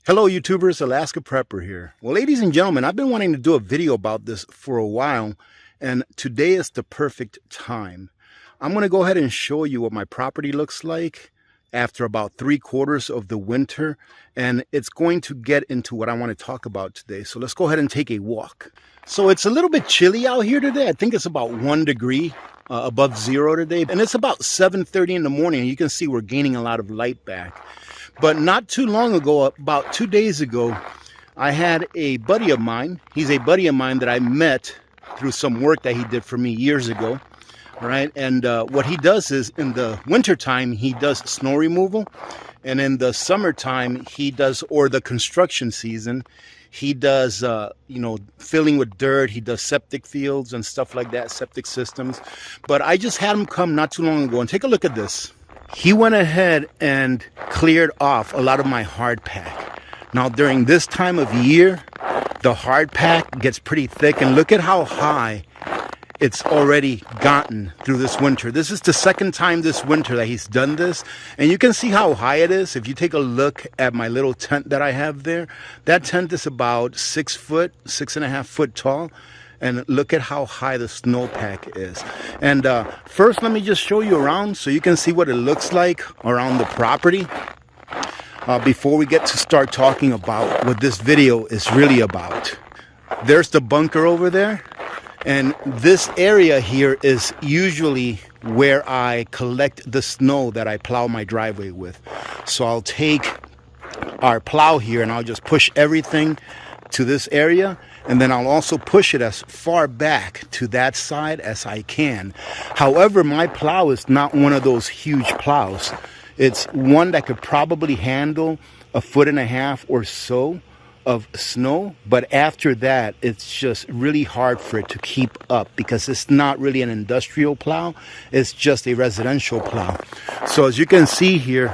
Hello YouTubers, Alaska Prepper here. Well, ladies and gentlemen, I've been wanting to do a video about this for a while, and today is the perfect time. I'm going to go ahead and show you what my property looks like after about 3/4 of the winter, and it's going to get into what I want to talk about today. So let's go ahead and take a walk. So it's a little bit chilly out here today. I think it's about 1 degree above zero today, and it's about 7:30 in the morning. You can see we're gaining a lot of light back. But not too long ago, about 2 days ago, I had a buddy of mine. He's a buddy of mine that I met through some work that he did for me years ago. Right? And what he does is in the wintertime, he does snow removal. And in the summertime, he does, or the construction season, he does, filling with dirt. He does septic fields and stuff like that, septic systems. But I just had him come not too long ago and take a look at this. He went ahead and cleared off a lot of my hard pack. Now, during this time of year, the hard pack gets pretty thick, and look at how high it's already gotten through this winter. This is the second time this winter that he's done this, and you can see how high it is. If you take a look at my little tent that I have there, that tent is about 6 foot, 6.5 foot tall. And look at how high the snowpack is. And first, let me just show you around so you can see what it looks like around the property before we get to start talking about what this video is really about. There's the bunker over there. And this area here is usually where I collect the snow that I plow my driveway with. So I'll take our plow here and I'll just push everything to this area, and then I'll also push it as far back to that side as I can. However, my plow is not one of those huge plows. It's one that could probably handle 1.5 feet or so of snow, but after that it's just really hard for it to keep up because it's not really an industrial plow, it's just a residential plow. So as you can see here,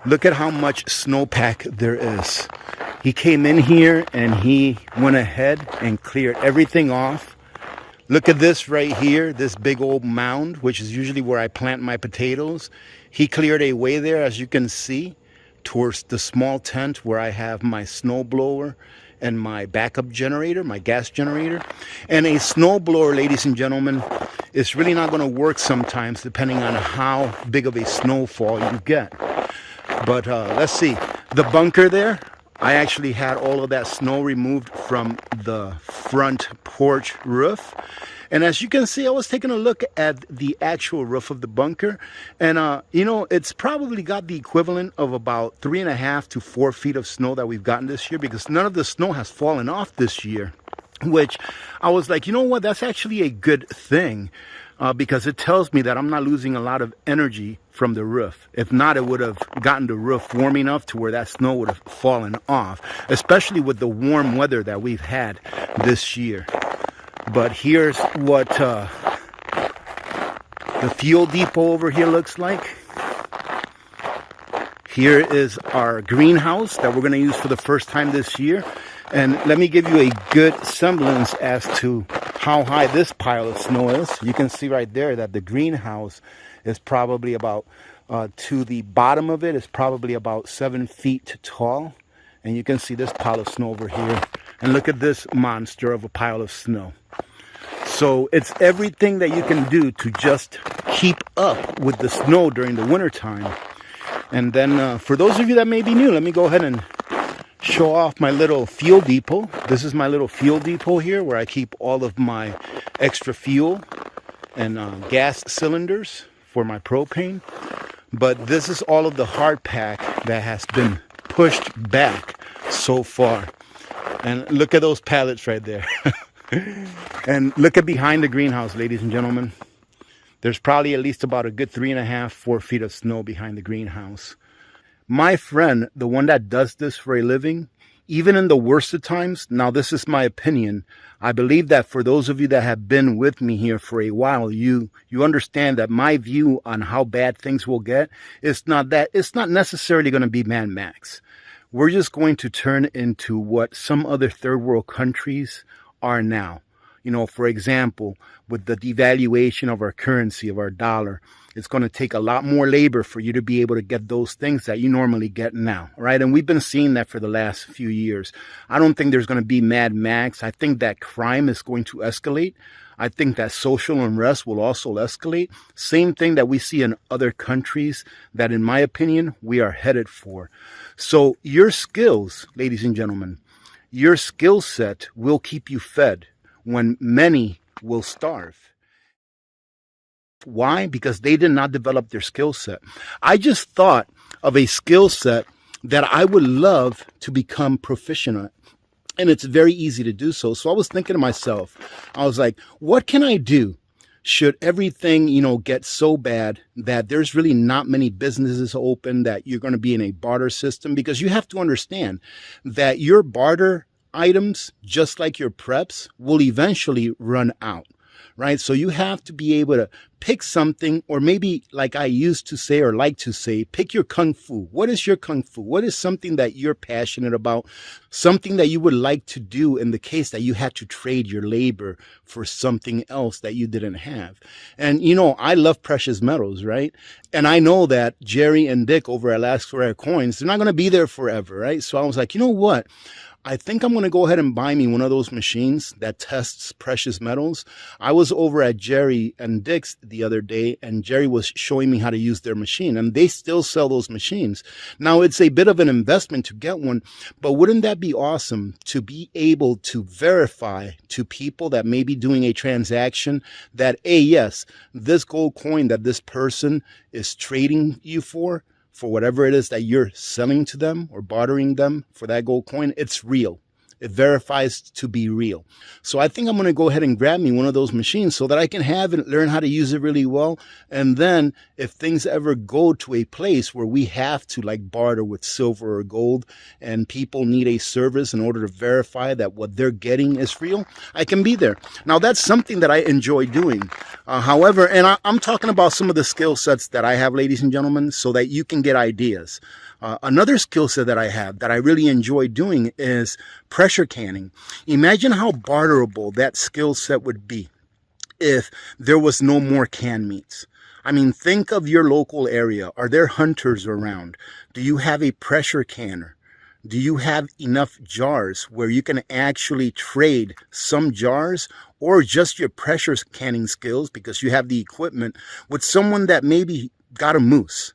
look at how much snowpack there is. He came in here and he went ahead and cleared everything off. Look at this right here, this big old mound, which is usually where I plant my potatoes. He cleared a way there, as you can see, towards the small tent where I have my snow blower and my backup generator, my gas generator. And a snow blower, ladies and gentlemen, is really not going to work sometimes depending on how big of a snowfall you get. But let's see, the bunker there, I actually had all of that snow removed from the front porch roof. And as you can see, I was taking a look at the actual roof of the bunker. And, it's probably got the equivalent of about 3.5 to 4 feet of snow that we've gotten this year, because none of the snow has fallen off this year. Which I was like, you know what, that's actually a good thing. Because it tells me that I'm not losing a lot of energy from the roof. If not, it would have gotten the roof warm enough to where that snow would have fallen off, especially with the warm weather that we've had this year. But here's what the fuel depot over here looks like. Here is our greenhouse that we're going to use for the first time this year. And let me give you a good semblance as to how high this pile of snow is. You can see right there that the greenhouse is probably about, to the bottom of it is probably about 7 feet tall. And you can see this pile of snow over here. And look at this monster of a pile of snow. So it's everything that you can do to just keep up with the snow during the wintertime. And then for those of you that may be new, let me go ahead and show off my little fuel depot. This is my little fuel depot here where I keep all of my extra fuel and gas cylinders for my propane. But this is all of the hard pack that has been pushed back so far. And look at those pallets right there. And look at behind the greenhouse, ladies and gentlemen. There's probably at least about a good 3.5, 4 feet of snow behind the greenhouse. My friend, the one that does this for a living, even in the worst of times, now this is my opinion, I believe that for those of you that have been with me here for a while, you understand that my view on how bad things will get is not that it's not necessarily going to be Mad Max. We're just going to turn into what some other third world countries are now. For example, with the devaluation of our currency, of our dollar, It's going to take a lot more labor for you to be able to get those things that you normally get now, right? And we've been seeing that for the last few years. I don't think there's going to be Mad Max. I think that crime is going to escalate. I think that social unrest will also escalate. Same thing that we see in other countries that, in my opinion, we are headed for. So your skills, ladies and gentlemen, your skill set will keep you fed when many will starve. Why? Because they did not develop their skill set. I just thought of a skill set that I would love to become proficient at. And it's very easy to do so. So I was thinking to myself, I was like, what can I do should everything, get so bad that there's really not many businesses open, that you're going to be in a barter system? Because you have to understand that your barter items, just like your preps, will eventually run out. Right? So you have to be able to pick something, or maybe like I used to say, or like to say, pick your kung fu. What is your kung fu? What is something that you're passionate about? Something that you would like to do in the case that you had to trade your labor for something else that you didn't have. And, I love precious metals, right? And I know that Jerry and Dick over at Last Rare Coins, they're not going to be there forever, right? So I was like, you know what? I think I'm going to go ahead and buy me one of those machines that tests precious metals. I was over at Jerry and Dick's the other day, and Jerry was showing me how to use their machine, and they still sell those machines. Now, it's a bit of an investment to get one, but wouldn't that be awesome to be able to verify to people that may be doing a transaction that, yes, this gold coin that this person is trading you for whatever it is that you're selling to them or bartering them for that gold coin, it's real. It verifies to be real. So I think I'm going to go ahead and grab me one of those machines so that I can have it, learn how to use it really well. And then if things ever go to a place where we have to barter with silver or gold, and people need a service in order to verify that what they're getting is real, I can be there. Now, that's something that I enjoy doing. However, and I'm talking about some of the skill sets that I have, ladies and gentlemen, so that you can get ideas. Another skill set that I have that I really enjoy doing is pressure canning. Imagine how barterable that skill set would be if there was no more canned meats. I mean, think of your local area. Are there hunters around? Do you have a pressure canner? Do you have enough jars where you can actually trade some jars or just your pressure canning skills, because you have the equipment, with someone that maybe got a moose,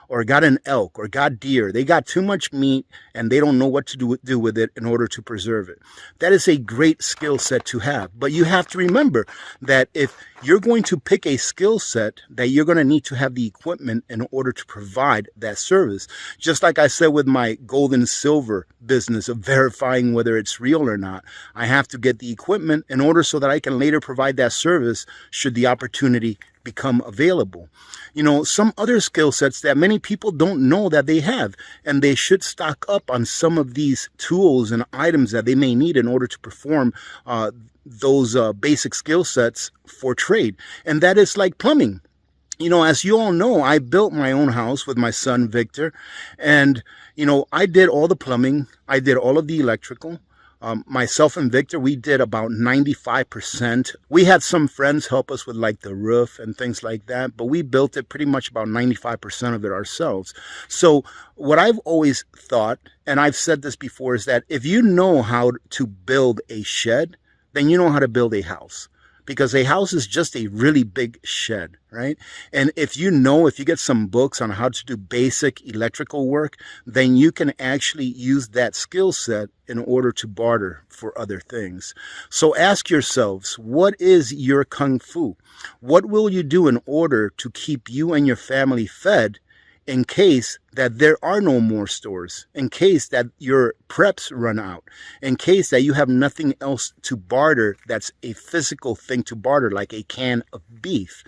or got an elk, or got deer? They got too much meat and they don't know what to do with it in order to preserve it. That is a great skill set to have. But you have to remember that if you're going to pick a skill set, that you're going to need to have the equipment in order to provide that service. Just like I said with my gold and silver business of verifying whether it's real or not, I have to get the equipment in order so that I can later provide that service should the opportunity become available. Some other skill sets that many people don't know that they have, and they should stock up on some of these tools and items that they may need in order to perform those basic skill sets for trade. And that is like plumbing. As you all know, I built my own house with my son, Victor, and, I did all the plumbing. I did all of the electrical. Myself and Victor, we did about 95%. We had some friends help us with the roof and things like that, but we built it pretty much about 95% of it ourselves. So what I've always thought, and I've said this before, is that if you know how to build a shed, then you know how to build a house. Because a house is just a really big shed, right? And if you get some books on how to do basic electrical work, then you can actually use that skill set in order to barter for other things. So ask yourselves, what is your kung fu? What will you do in order to keep you and your family fed in case that there are no more stores, in case that your preps run out, in case that you have nothing else to barter that's a physical thing to barter, like a can of beef?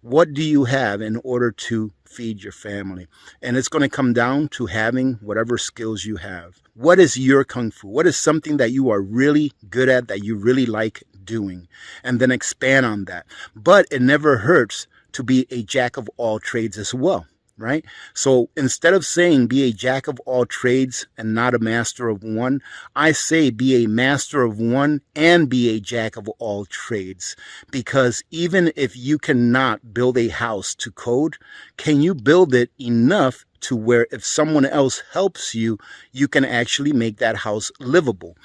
What do you have in order to feed your family? And it's going to come down to having whatever skills you have. What is your kung fu? What is something that you are really good at, that you really like doing? And then expand on that. But it never hurts to be a jack of all trades as well. right? So instead of saying be a jack of all trades and not a master of one, I say be a master of one and be a jack of all trades. Because even if you cannot build a house to code, can you build it enough to where if someone else helps you, you can actually make that house livable?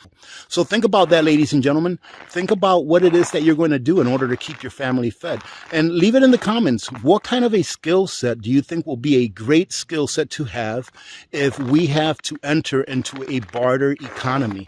So think about that, ladies and gentlemen. Think about what it is that you're going to do in order to keep your family fed. And leave it in the comments. What kind of a skill set do you think will be a great skill set to have if we have to enter into a barter economy?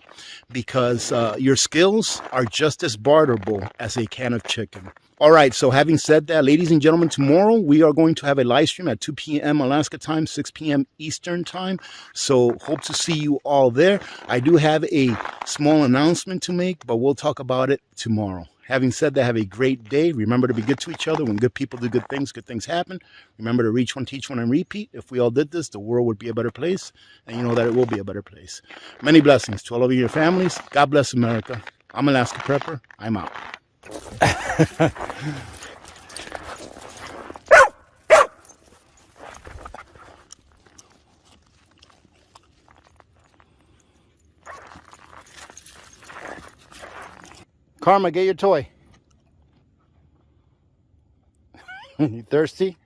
Because your skills are just as barterable as a can of chicken. All right, so having said that, ladies and gentlemen, tomorrow we are going to have a live stream at 2 p.m. Alaska time, 6 p.m. Eastern time. So hope to see you all there. I do have a small announcement to make, but we'll talk about it tomorrow. Having said that, have a great day. Remember to be good to each other. When good people do good things happen. Remember to reach one, teach one, and repeat. If we all did this, the world would be a better place. And you know that it will be a better place. Many blessings to all of your families. God bless America. I'm Alaska Prepper. I'm out. Karma, get your toy. You thirsty?